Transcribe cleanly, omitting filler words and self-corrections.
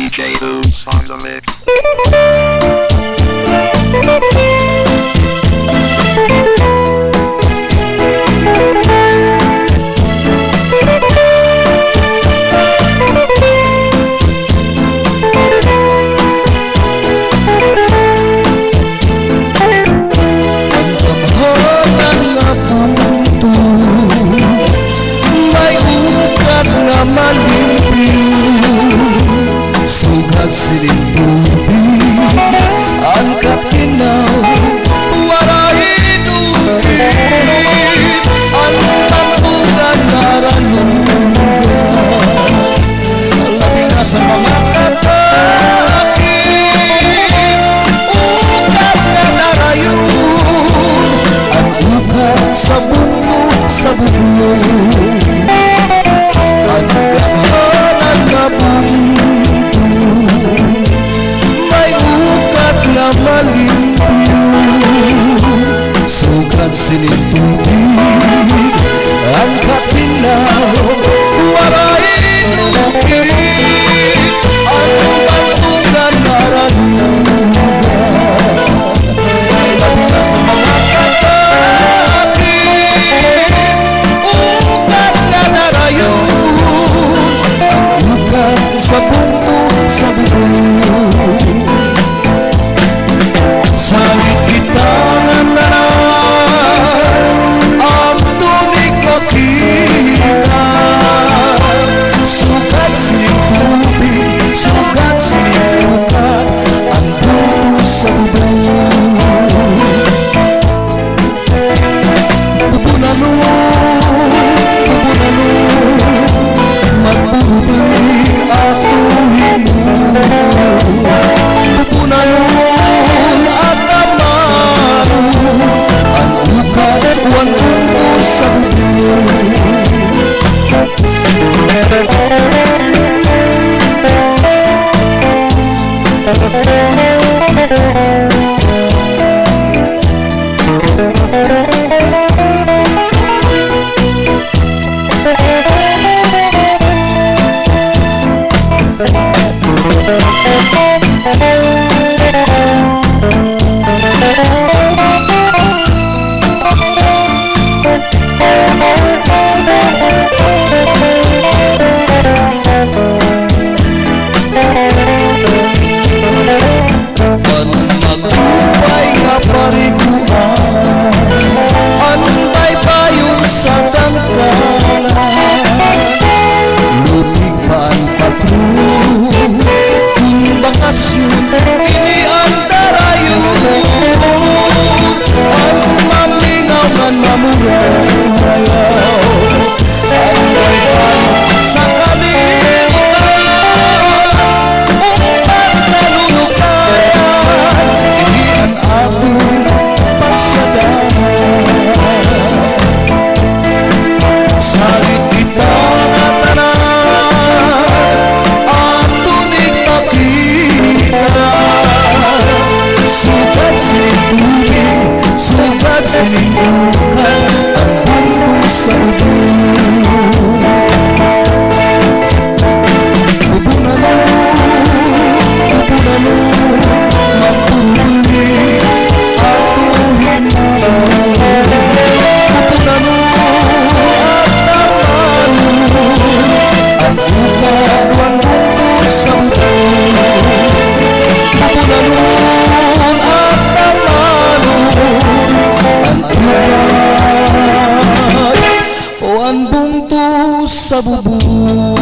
DJ Oops on the mix. Sugat siling tubig angkat kinaw waray dukit ang tampugan naranugan labi na sa mga katakit ukat na narayun ang ukat sa bunto sa bubong ang ganahan na bunto may ukat na malimpyo sugat siling tubig ang katinaw waray dukit ang bantugan naranugan labi na sa mga katakit ukat na narayon ang ukat sa bunto sa bubong salit kita nga tanan ang tunig makita sugat siling tubig sugat siling ukat ang bunto sa bubong pupunanon magbubulig atuhin mo pupunanon at amanon ang ukat wan bunto sa bubong magubay nga parikuan anbay payon sa tangkalan lupig pa ang patrol kung bakasyon ini ang darayon ang maminaw nga namurayaw anbay payon sa kalimutan umpas sa lulukan ini ang atong pasyadahan salit kita nga tanan ang tunig makita sugat siling tubig sugat siling ukat ang bunto sa bubong pupunanon magbubulig atuhin mo pupunanon at amanon ang ukat wan bunto sa bubong pupunanon at amanon ang ukat wan bunto sa bubong